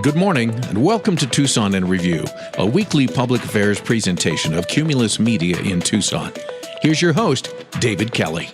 Good morning, and welcome to Tucson in Review, a weekly public affairs presentation of Cumulus Media in Tucson. Here's your host, David Kelly.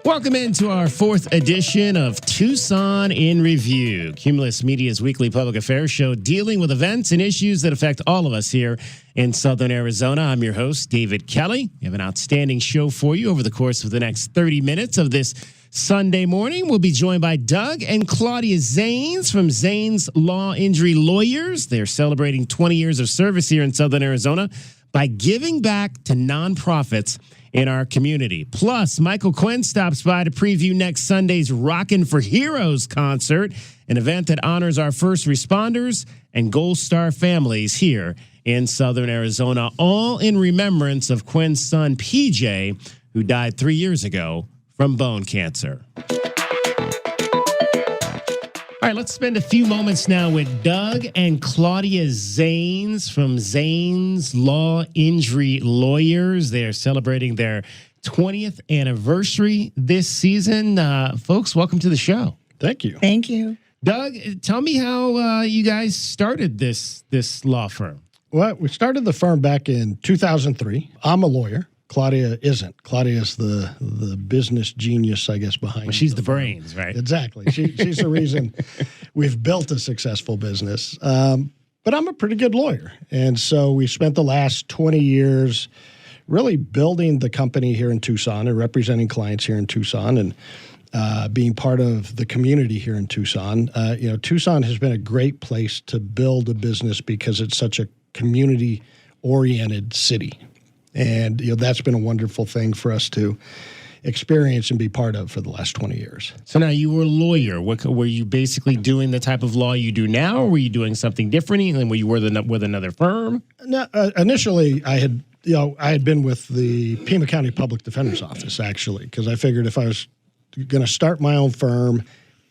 Welcome into our fourth edition of Tucson in Review, Cumulus Media's weekly public affairs show dealing with events and issues that affect all of us here in Southern Arizona. I'm your host, David Kelly. We have an outstanding show for you over the course of the next 30 minutes of this Sunday morning. We'll be joined by Doug and Claudia Zanes from Zanes Law Injury Lawyers. They're celebrating 20 years of service here in Southern Arizona by giving back to nonprofits in our community. Plus, Michael Quinn stops by to preview next Sunday's Rockin' for Heroes concert, an event that honors our first responders and Gold Star families here in Southern Arizona, all in remembrance of Quinn's son, PJ, who died 3 years ago from bone cancer. All right, let's spend a few moments now with Doug and Claudia Zanes from Zanes Law Injury Lawyers. They're celebrating their 20th anniversary this season. Folks, welcome to the show. Thank you. Thank you. Doug, tell me how you guys started this law firm. Well, we started the firm back in 2003. I'm a lawyer. Claudia isn't. Claudia is the business genius, I guess, behind. Well, she's the brains, right? Exactly. She's the reason we've built a successful business. But I'm a pretty good lawyer. And so we spent the last 20 years really building the company here in Tucson and representing clients here in Tucson and being part of the community here in Tucson. Tucson has been a great place to build a business because it's such a community-oriented city. And that's been a wonderful thing for us to experience and be part of for the last 20 years. So now you were a lawyer. Were you basically doing the type of law you do now, or were you doing something different? And were you with another firm? No, initially, I had been with the Pima County Public Defender's Office, actually, because I figured if I was going to start my own firm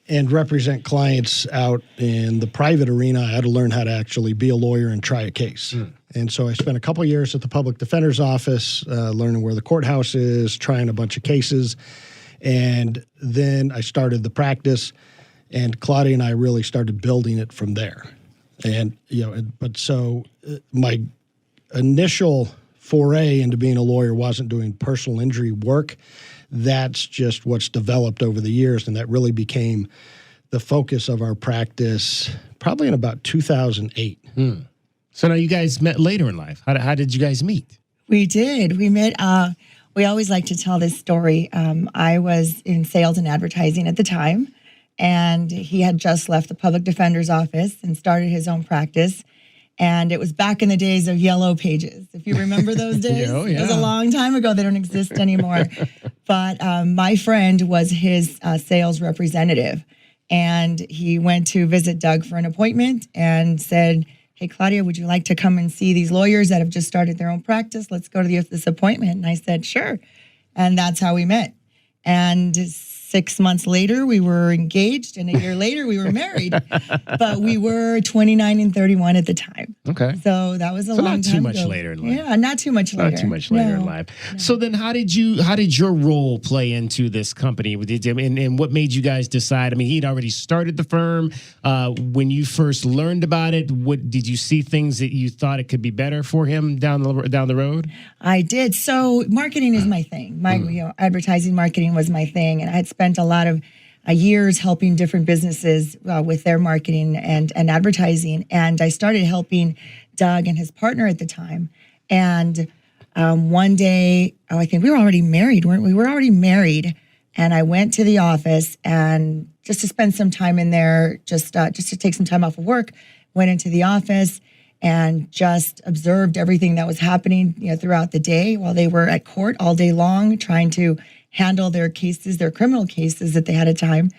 and represent clients out in the private arena, I had to learn how to actually be a lawyer and try a case. And so I spent a couple of years at the Public Defender's Office, learning where the courthouse is, trying a bunch of cases. And then I started the practice, and Claudia and I really started building it from there. And, my initial foray into being a lawyer wasn't doing personal injury work. That's just what's developed over the years, and that really became the focus of our practice probably in about 2008. So now you guys met later in life. How did you guys meet? We did. We met. We always like to tell this story. I was in sales and advertising at the time, and he had just left the public defender's office and started his own practice. And it was back in the days of yellow pages. If you remember those days, Yeah. It was a long time ago. They don't exist anymore. But my friend was his sales representative. And he went to visit Doug for an appointment and said, "Hey, Claudia, would you like to come and see these lawyers that have just started their own practice? Let's go to this appointment." And I said, "Sure." And that's how we met. And 6 months later, we were engaged, and a year later, we were married. But we were 29 and 31 at the time. Okay. So that was a long time ago. Not too much later in life. Yeah, not too much later. Not too much later in life. No. So then how did your role play into this company? And what made you guys decide? I mean, he'd already started the firm. When you first learned about it, what did you see things that you thought it could be better for him down the road? I did. So marketing is my thing. Advertising marketing was my thing. And I had spent a lot of years helping different businesses with their marketing and advertising. And I started helping Doug and his partner at the time. And one day, I think we were already married, weren't we? We were already married. And I went to the office and just to spend some time in there, just to take some time off of work, went into the office and just observed everything that was happening throughout the day while they were at court all day long, trying to handle their cases, their criminal cases that they had at time.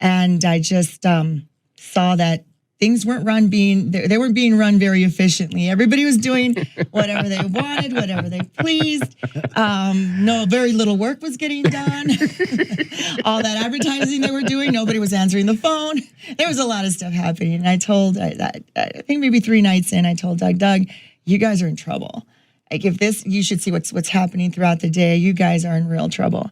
And I just saw that things weren't they weren't being run very efficiently. Everybody was doing whatever they wanted, whatever they pleased. Very little work was getting done. All that advertising they were doing, nobody was answering the phone. There was a lot of stuff happening. And I think maybe 3 nights in, I told Doug, you guys are in trouble. Like you should see what's happening throughout the day. You guys are in real trouble.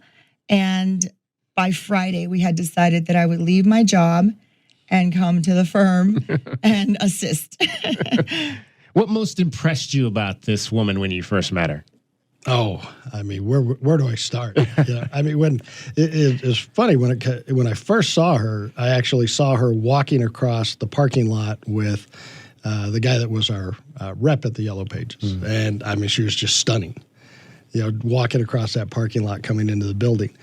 And by Friday, we had decided that I would leave my job and come to the firm and assist. What most impressed you about this woman when you first met her? Oh, I mean, where do I start? I mean, when it's funny when I first saw her, I actually saw her walking across the parking lot with the guy that was our rep at the Yellow Pages, and I mean, she was just stunning. Walking across that parking lot, coming into the building,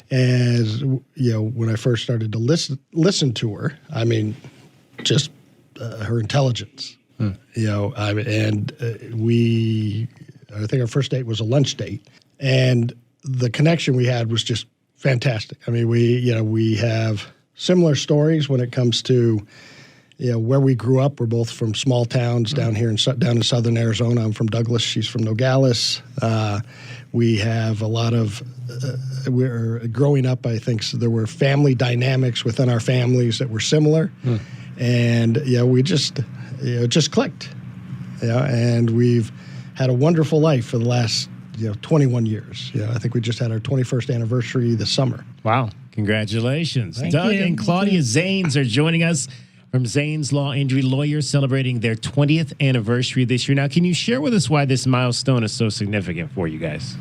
and when I first started to listen to her, I mean, just her intelligence. I think our first date was a lunch date, and the connection we had was just fantastic. I mean, we have similar stories when it comes to where we grew up. We're both from small towns down here down in southern Arizona. I'm from Douglas. She's from Nogales. We have a lot of we're growing up. I think there were family dynamics within our families that were similar, and we just it just clicked. And we've had a wonderful life for the last 21 years. I think we just had our 21st anniversary this summer. Wow. Congratulations. Thank Doug you. and Claudia Zanes are joining us from Zanes Law, injury lawyers, celebrating their 20th anniversary this year. Now, can you share with us why this milestone is so significant for you guys?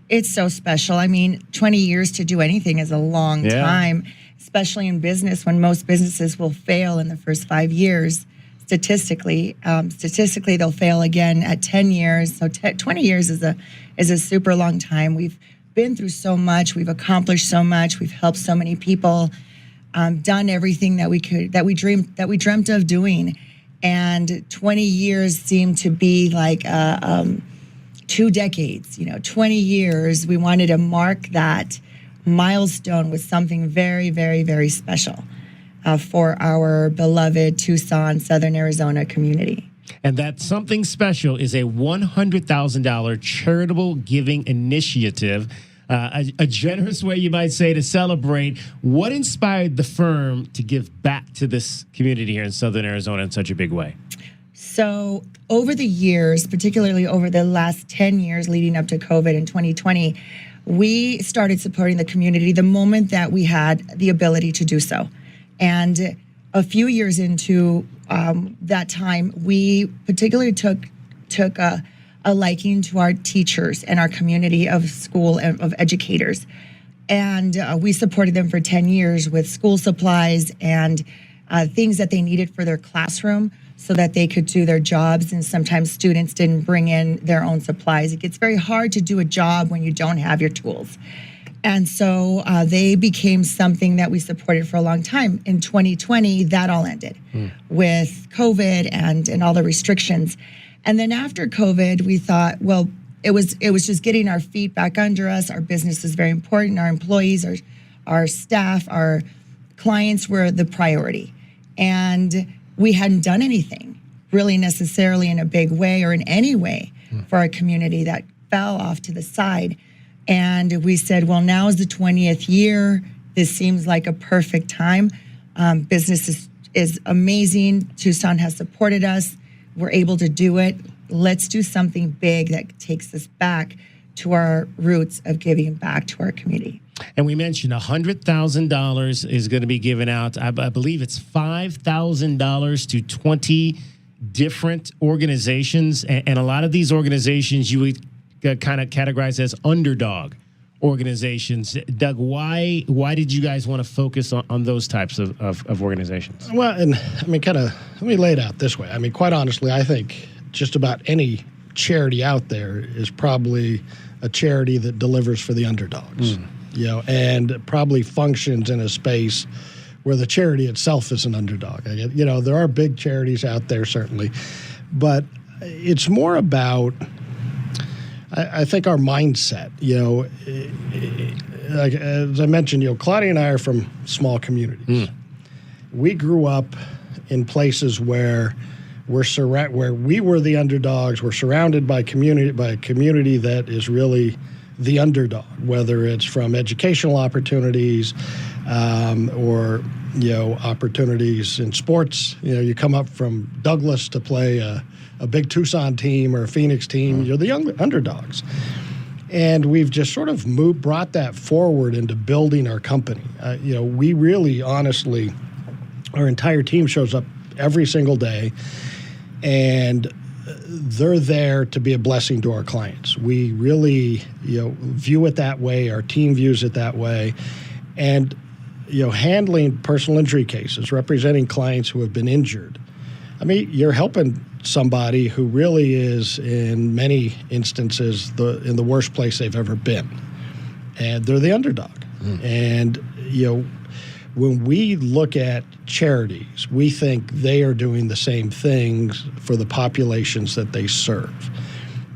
It's so special. I mean, 20 years to do anything is a long time, especially in business when most businesses will fail in the first 5 years. Statistically, they'll fail again at 10 years. So 20 years is a super long time. We've been through so much. We've accomplished so much. We've helped so many people, done everything that we dreamt of doing. And 20 years seemed to be like 2 decades. 20 years. We wanted to mark that milestone with something very, very, very special. For our beloved Tucson, Southern Arizona community. And that something special is a $100,000 charitable giving initiative, a generous way, you might say, to celebrate. What inspired the firm to give back to this community here in Southern Arizona in such a big way? So over the years, particularly over the last 10 years leading up to COVID in 2020, we started supporting the community the moment that we had the ability to do so. And a few years into that time, we particularly took a liking to our teachers and our community of school and of educators. And we supported them for 10 years with school supplies and things that they needed for their classroom so that they could do their jobs. And sometimes students didn't bring in their own supplies. It gets very hard to do a job when you don't have your tools. And so they became something that we supported for a long time. In 2020, that all ended with COVID and all the restrictions. And then after COVID, we thought, well, it was just getting our feet back under us. Our business is very important. Our employees, our staff, our clients were the priority. And we hadn't done anything really necessarily in a big way or in any way for our community. That fell off to the side. And we said, well, now is the 20th year. This seems like a perfect time. Business is amazing. Tucson has supported us. We're able to do it. Let's do something big that takes us back to our roots of giving back to our community. And we mentioned $100,000 is going to be given out. I believe it's $5,000 to 20 different organizations. And a lot of these organizations you would kind of categorized as underdog organizations. Doug, why did you guys want to focus on those types of organizations? Well, and I mean, let me lay it out this way. I mean, quite honestly, I think just about any charity out there is probably a charity that delivers for the underdogs, and probably functions in a space where the charity itself is an underdog. There are big charities out there, certainly, but it's more about, I think, our mindset. Like, as I mentioned, Claudia and I are from small communities. We grew up in places where where we were the underdogs. We're surrounded by a community that is really the underdog, whether it's from educational opportunities or opportunities in sports. You come up from Douglas to play a big Tucson team or a Phoenix team. You're the young underdogs. And we've just sort of brought that forward into building our company. We really, honestly, Our entire team shows up every single day, and they're there to be a blessing to our clients. We really, view it that way. Our team views it that way. And, handling personal injury cases, representing clients who have been injured. I mean, you're helping somebody who really is, in many instances, in the worst place they've ever been. And they're the underdog. And, when we look at charities, we think they are doing the same things for the populations that they serve.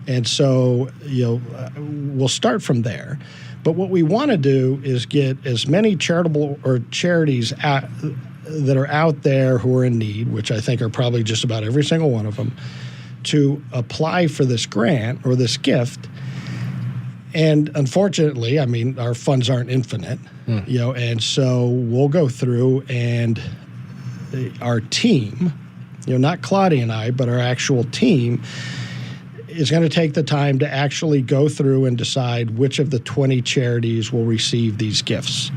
And so, we'll start from there. But what we want to do is get as many charitable or charities that are out there who are in need, which I think are probably just about every single one of them, to apply for this grant or this gift. And unfortunately, I mean, our funds aren't infinite, and so we'll go through, and our team, not Claudia and I, but our actual team is going to take the time to actually go through and decide which of the 20 charities will receive these gifts.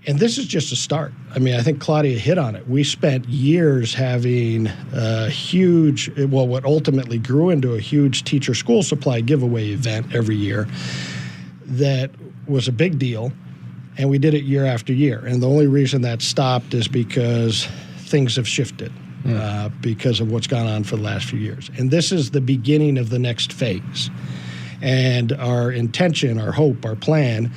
And this is just a start. I mean, I think Claudia hit on it. We spent years having a huge, what ultimately grew into a huge teacher school supply giveaway event every year that was a big deal, and we did it year after year. And the only reason that stopped is because things have shifted because of what's gone on for the last few years. And this is the beginning of the next phase. And our intention, our hope, our plan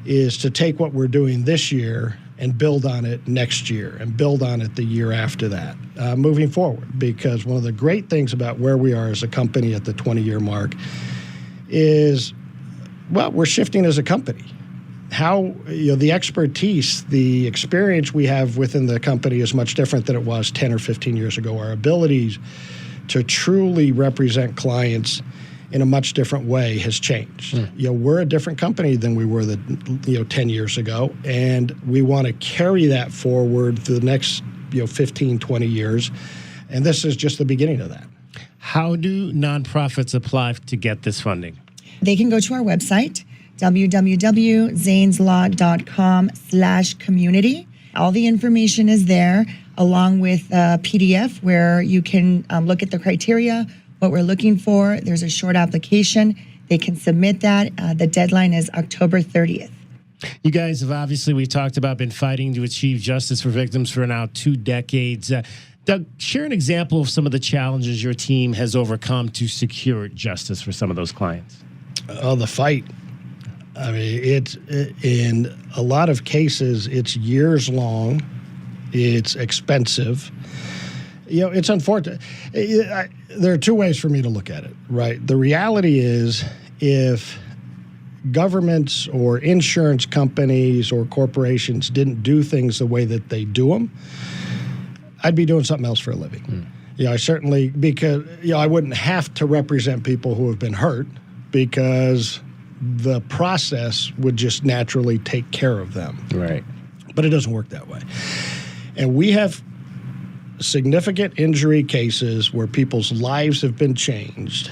is to take what we're doing this year and build on it next year and build on it the year after that, moving forward. Because one of the great things about where we are as a company at the 20-year mark is, we're shifting as a company. How, the expertise, the experience we have within the company is much different than it was 10 or 15 years ago. Our abilities to truly represent clients in a much different way has changed. We're a different company than we were 10 years ago, and we want to carry that forward through the next 15, 20 years, and this is just the beginning of that. How do nonprofits apply to get this funding? They can go to our website, www.zaneslaw.com/community. All the information is there, along with a PDF where you can look at the criteria, what we're looking for. There's a short application. They can submit that. The deadline is October 30th. You guys have obviously, we talked about, been fighting to achieve justice for victims for now 2 decades. Doug, share an example of some of the challenges your team has overcome to secure justice for some of those clients. Oh, the fight. I mean, it's in a lot of cases, it's years long. It's expensive. It's unfortunate. There are 2 ways for me to look at it, right? The reality is, if governments or insurance companies or corporations didn't do things the way that they do them, I'd be doing something else for a living. I certainly, because I wouldn't have to represent people who have been hurt, because the process would just naturally take care of them. Right. But it doesn't work that way. And we have significant injury cases where people's lives have been changed,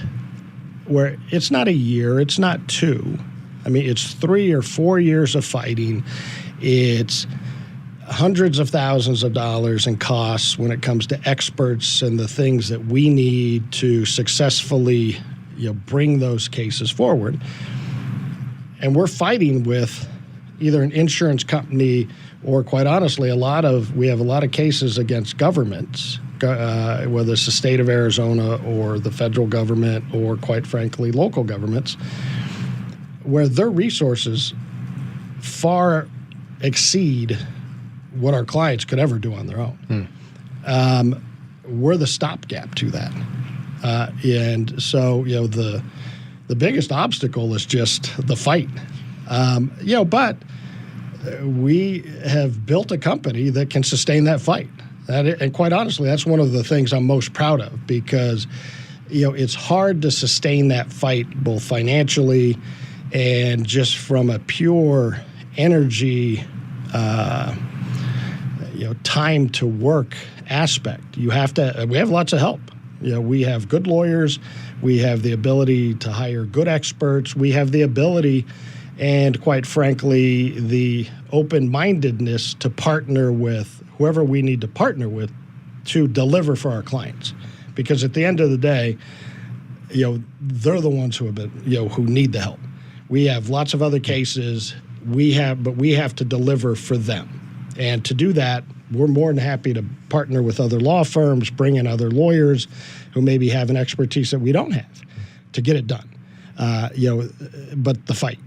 where it's not a year, it's not 2. I mean, it's 3 or 4 years of fighting. It's hundreds of thousands of dollars in costs when it comes to experts and the things that we need to successfully bring those cases forward. And we're fighting with either an insurance company or, quite honestly, we have a lot of cases against governments, whether it's the state of Arizona or the federal government or, quite frankly, local governments, where their resources far exceed what our clients could ever do on their own. We're the stopgap to that. And so, the biggest obstacle is just the fight. But we have built a company that can sustain that fight. And quite honestly, that's one of the things I'm most proud of, because, it's hard to sustain that fight both financially and just from a pure energy, time to work aspect. We have lots of help. We have good lawyers. We have the ability to hire good experts. We have the ability and quite frankly, the open-mindedness to partner with whoever we need to partner with to deliver for our clients. Because at the end of the day, they're the ones who have been, who need the help. We have lots of other cases but we have to deliver for them. And to do that, we're more than happy to partner with other law firms, bring in other lawyers who maybe have an expertise that we don't have to get it done. But the fight.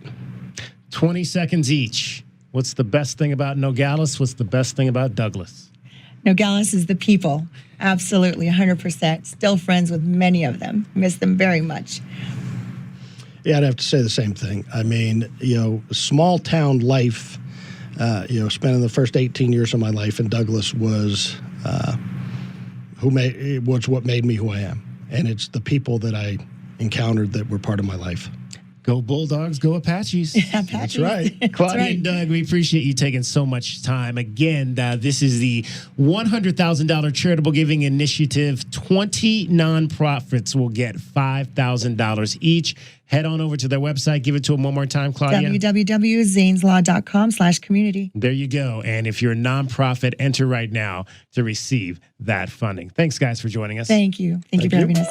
20 seconds each. What's the best thing about Nogales? What's the best thing about Douglas? Nogales is the people. Absolutely, 100%. Still friends with many of them. Miss them very much. Yeah, I'd have to say the same thing. I mean, small town life, spending the first 18 years of my life in Douglas was what made me who I am. And it's the people that I encountered that were part of my life. Go Bulldogs, go Apaches. Apaches. That's right. Claudia and Doug, we appreciate you taking so much time. Again, this is the $100,000 charitable giving initiative. 20 nonprofits will get $5,000 each. Head on over to their website. Give it to them one more time, Claudia. www.zaneslaw.com/community. There you go. And if you're a nonprofit, enter right now to receive that funding. Thanks, guys, for joining us. Thank you. Thank you for having us.